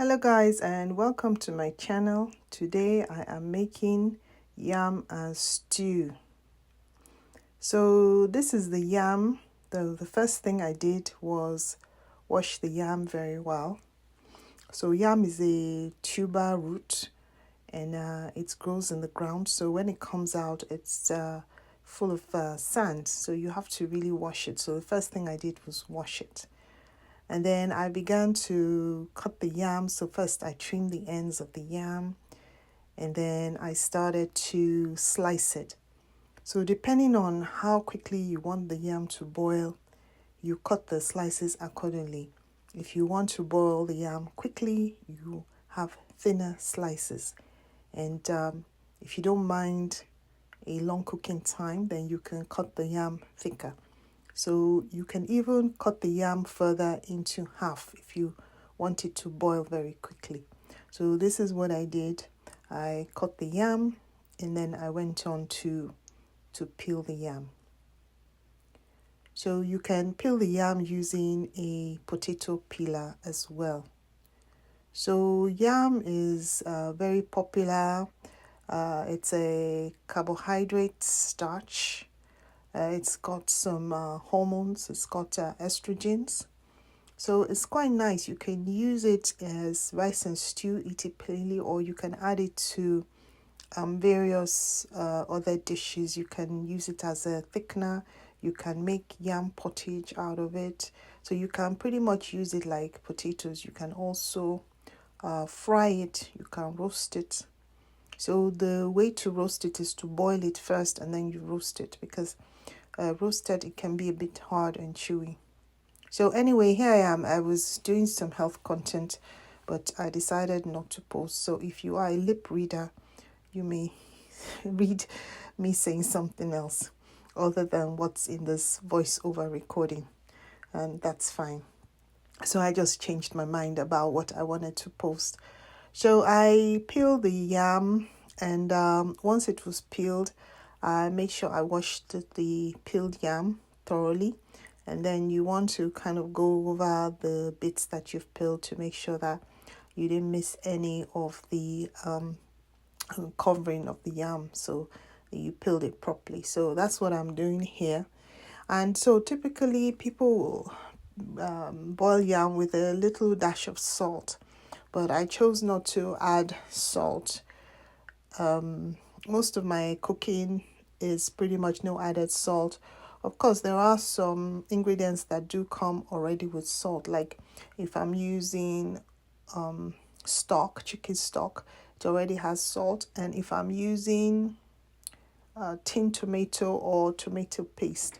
Hello guys and welcome to my channel. Today I am making yam and stew. So this is the yam. The first thing I did was wash the yam very well. So yam is a tuber root and it grows in the ground. So when it comes out it's full of sand. So you have to really wash it. So the first thing I did was wash it. And then I began to cut the yam. So first I trimmed the ends of the yam and then I started to slice it. So depending on how quickly you want the yam to boil, you cut the slices accordingly. If you want to boil the yam quickly, you have thinner slices. And if you don't mind a long cooking time, then you can cut the yam thicker. So you can even cut the yam further into half if you want it to boil very quickly. So this is what I did. I cut the yam and then I went on to peel the yam. So you can peel the yam using a potato peeler as well. So yam is very popular. It's a carbohydrate starch. It's got some hormones, it's got estrogens. So it's quite nice. You can use it as rice and stew, eat it plainly, or you can add it to various other dishes. You can use it as a thickener. You can make yam pottage out of it. So you can pretty much use it like potatoes. You can also fry it. You can roast it. So the way to roast it is to boil it first and then you roast it, because roasted it can be a bit hard and chewy. So anyway, here I am. I was doing some health content, but I decided not to post. So if you are a lip reader, you may read me saying something else other than what's in this voiceover recording, and that's fine. So I just changed my mind about what I wanted to post. So I peeled the yam, and once it was peeled, I made sure I washed the peeled yam thoroughly. And then you want to kind of go over the bits that you've peeled to make sure that you didn't miss any of the covering of the yam, so you peeled it properly. So that's what I'm doing here. And so typically people will boil yam with a little dash of salt, but I chose not to add salt. Most of my cooking is pretty much no added salt. Of course, there are some ingredients that do come already with salt, like if I'm using stock, chicken stock, it already has salt. And if I'm using tin tomato or tomato paste,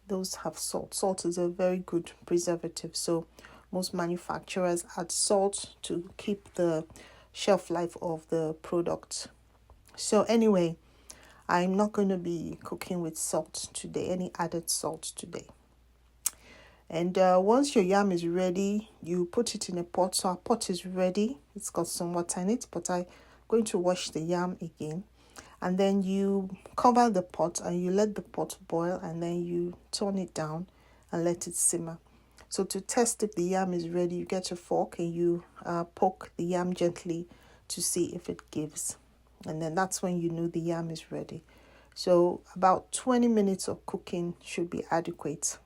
those have salt. Salt is a very good preservative, so most manufacturers add salt to keep the shelf life of the product. So anyway, I'm not going to be cooking with salt today, any added salt today. And once your yam is ready, you put it in a pot. So our pot is ready. It's got some water in it, but I'm going to wash the yam again. And then you cover the pot and you let the pot boil, and then you turn it down and let it simmer. So to test if the yam is ready, you get a fork and you poke the yam gently to see if it gives. And then that's when you know the yam is ready. So about 20 minutes of cooking should be adequate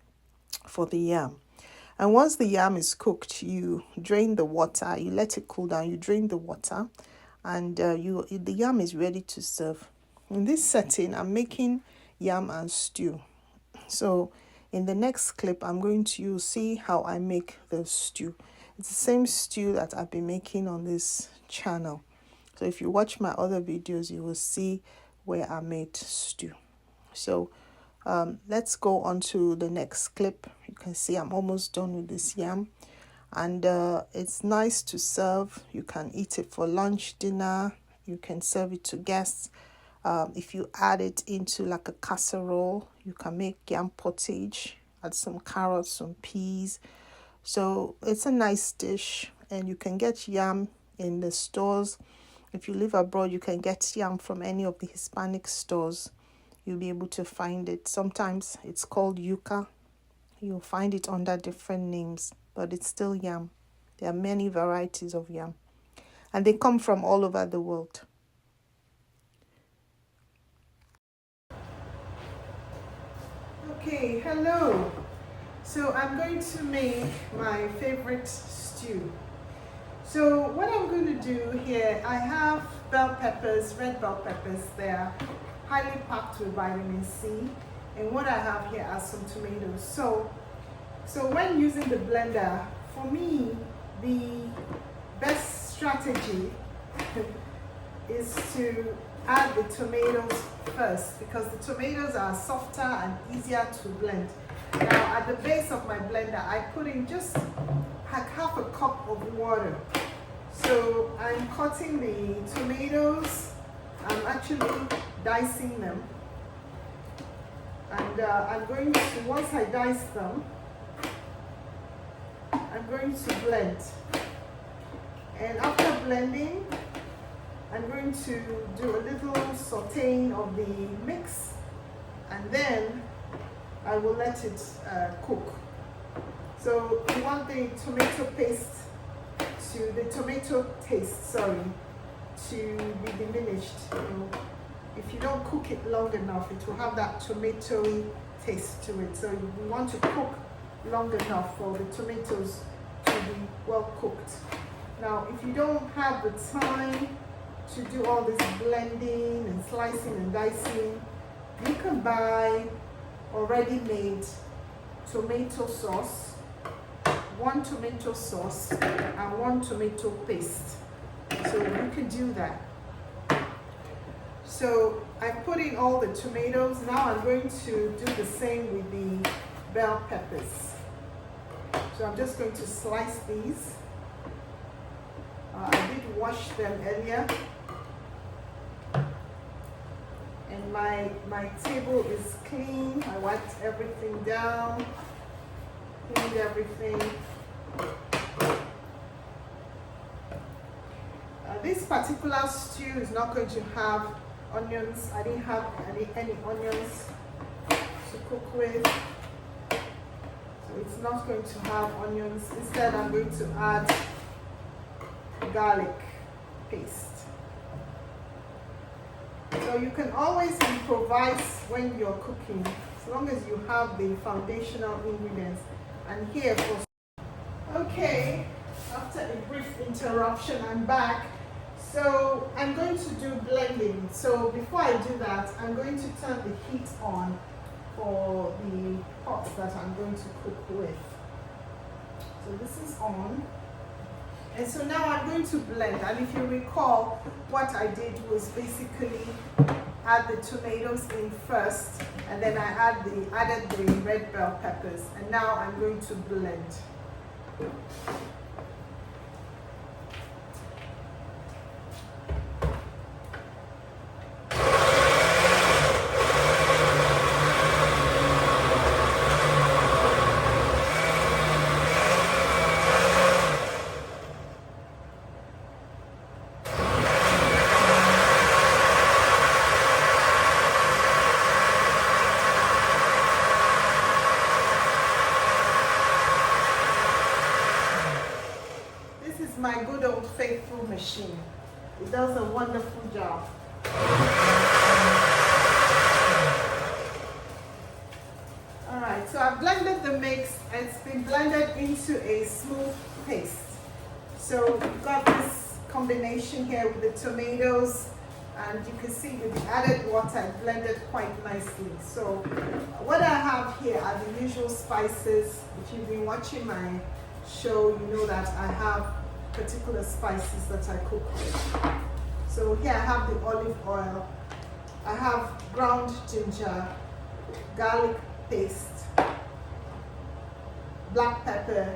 for the yam. And once the yam is cooked, you drain the water, you let it cool down, you drain the water, and the yam is ready to serve. In this setting, I'm making yam and stew. So in the next clip, I'm going to see how I make the stew. It's the same stew that I've been making on this channel. So if you watch my other videos, you will see where I made stew. So let's go on to the next clip. You can see I'm almost done with this yam, and it's nice to serve. You can eat it for lunch, dinner. You can serve it to guests. If you add it into like a casserole, you can make yam pottage, add some carrots, some peas. So it's a nice dish, and you can get yam in the stores. If you live abroad, you can get yam from any of the Hispanic stores. You'll be able to find it. Sometimes it's called yuca. You'll find it under different names, but it's still yam. There are many varieties of yam, and they come from all over the world. Okay, hello. So I'm going to make my favorite stew. So what I'm going to do here, I have bell peppers, red bell peppers. They're highly packed with vitamin C. And what I have here are some tomatoes. So when using the blender, for me, the best strategy is to add the tomatoes first, because the tomatoes are softer and easier to blend. Now at the base of my blender, I put in just half a cup of water. So I'm cutting the tomatoes. I'm actually dicing them. And I'm going to, once I dice them, I'm going to blend. And after blending, I'm going to do a little sauteing of the mix, and then I will let it cook. So you want the tomato taste, to be diminished. If you don't cook it long enough, it will have that tomatoey taste to it. So you want to cook long enough for the tomatoes to be well cooked. Now, if you don't have the time to do all this blending and slicing and dicing, you can buy already made tomato sauce, 1 tomato sauce and 1 tomato paste. So you can do that. So I put in all the tomatoes. Now I'm going to do the same with the bell peppers. So I'm just going to slice these. I did wash them earlier. And my table is clean. I wiped everything down, cleaned everything. This particular stew is not going to have onions. I didn't have any onions to cook with. So it's not going to have onions. Instead, I'm going to add garlic paste. So you can always improvise when you're cooking, as long as you have the foundational ingredients. And here, okay, after a brief interruption, I'm back. So I'm going to do blending. So before I do that, I'm going to turn the heat on for the pot that I'm going to cook with. So this is on. And so now I'm going to blend. And if you recall, what I did was basically add the tomatoes in first, and then I added the red bell peppers. And now I'm going to blend. My good old faithful machine. It does a wonderful job. Alright, so I've blended the mix and it's been blended into a smooth paste. So we've got this combination here with the tomatoes, and you can see with the added water it blended quite nicely. So what I have here are the usual spices. If you've been watching my show, you know that I have particular spices that I cook with. So here I have the olive oil, I have ground ginger, garlic paste, black pepper,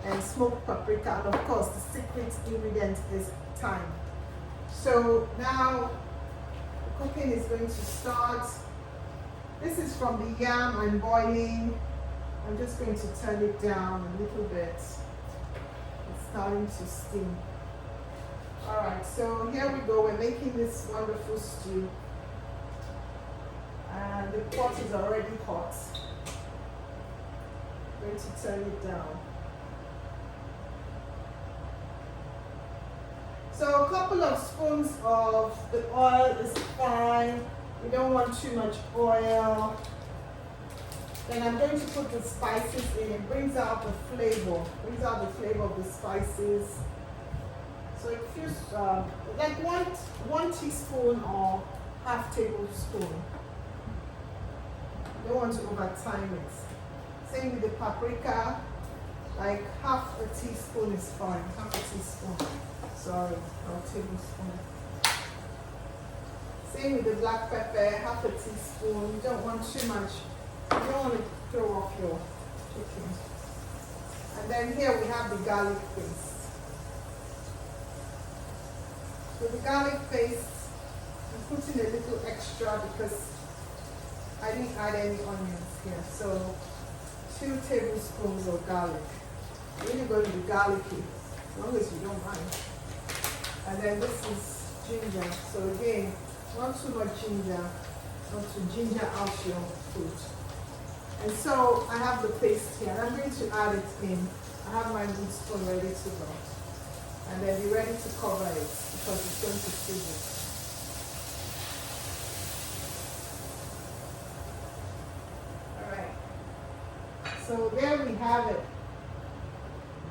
and smoked paprika, and of course the secret ingredient is thyme. So now the cooking is going to start. This is from the yam I'm boiling. I'm just going to turn it down a little bit. Starting to steam. Alright, so here we go. We're making this wonderful stew. And the pot is already hot. I'm going to turn it down. So a couple of spoons of the oil is fine. We don't want too much oil. Then I'm going to put the spices in. It brings out the flavor. Brings out the flavor of the spices. So if you like one teaspoon or half tablespoon. You don't want to over time it. Same with the paprika. Like half a teaspoon is fine. Half a teaspoon. Sorry, or tablespoon. Same with the black pepper, half a teaspoon. You don't want too much. You don't want to throw off your chicken. And then here we have the garlic paste. So the garlic paste, I'm putting a little extra because I didn't add any onions here. So 2 tablespoons of garlic. Really going to be garlicky, as long as you don't mind. And then this is ginger. So again, not too much ginger, not to ginger out your food. And so I have the paste here, and I'm going to add it in. I have my meat spoon ready to go. And then be ready to cover it because it's going to sizzle. Alright. So there we have it.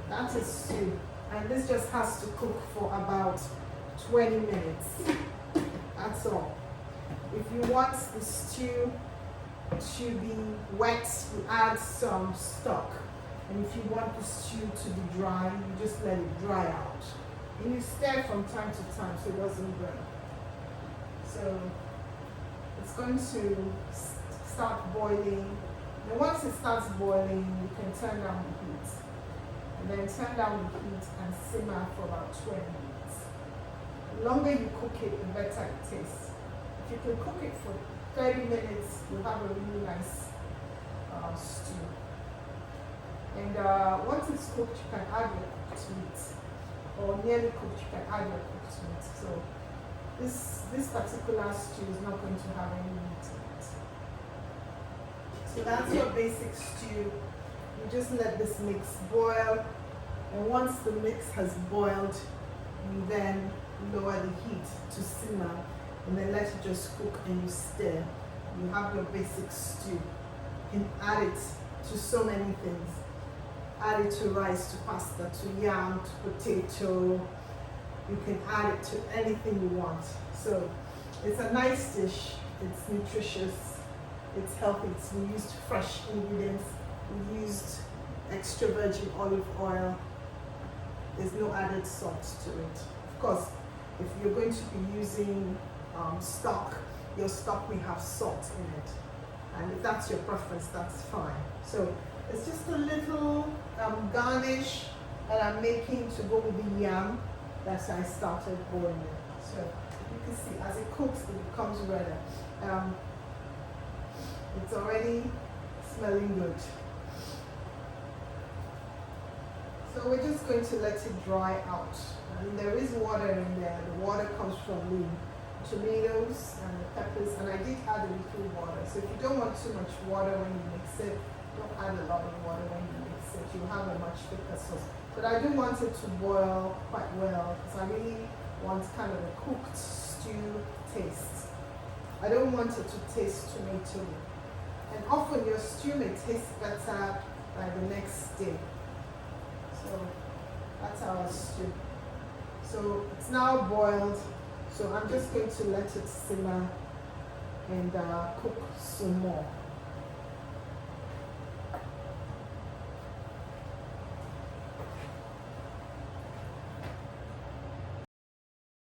That is stew. And this just has to cook for about 20 minutes. That's all. If you want the stew to be wet, you add some stock. And if you want the stew to be dry, you just let it dry out. And you stir from time to time so it doesn't burn. So it's going to start boiling. And once it starts boiling, you can turn down the heat. And then turn down the heat and simmer for about 20 minutes. The longer you cook it, the better it tastes. If you can cook it for 30 minutes, you'll have a really nice stew. And once it's cooked, you can add your cooked meat. Or nearly cooked, you can add your cooked meat. So this particular stew is not going to have any meat in it. So that's your basic stew. You just let this mix boil. And once the mix has boiled, you then lower the heat to simmer. And then let it just cook and you stir. You have your basic stew. You can add it to so many things. Add it to rice, to pasta, to yam, to potato. You can add it to anything you want. So it's a nice dish. It's nutritious. It's healthy. We used fresh ingredients. We used extra virgin olive oil. There's no added salt to it. Of course, if you're going to be using stock, your stock may have salt in it. And if that's your preference, that's fine. So it's just a little garnish that I'm making to go with the yam that I started boiling. So you can see as it cooks, it becomes redder. It's already smelling good. So we're just going to let it dry out. And there is water in there. The water comes from the tomatoes and the peppers, and I did add a little water. So if you don't want too much water when you mix it, don't add a lot of water when you mix it. You'll have a much thicker sauce. But I do want it to boil quite well because I really want kind of a cooked stew taste. I don't want it to taste tomato. And often your stew may taste better by the next day. So that's our stew. So it's now boiled. So I'm just going to let it simmer and cook some more.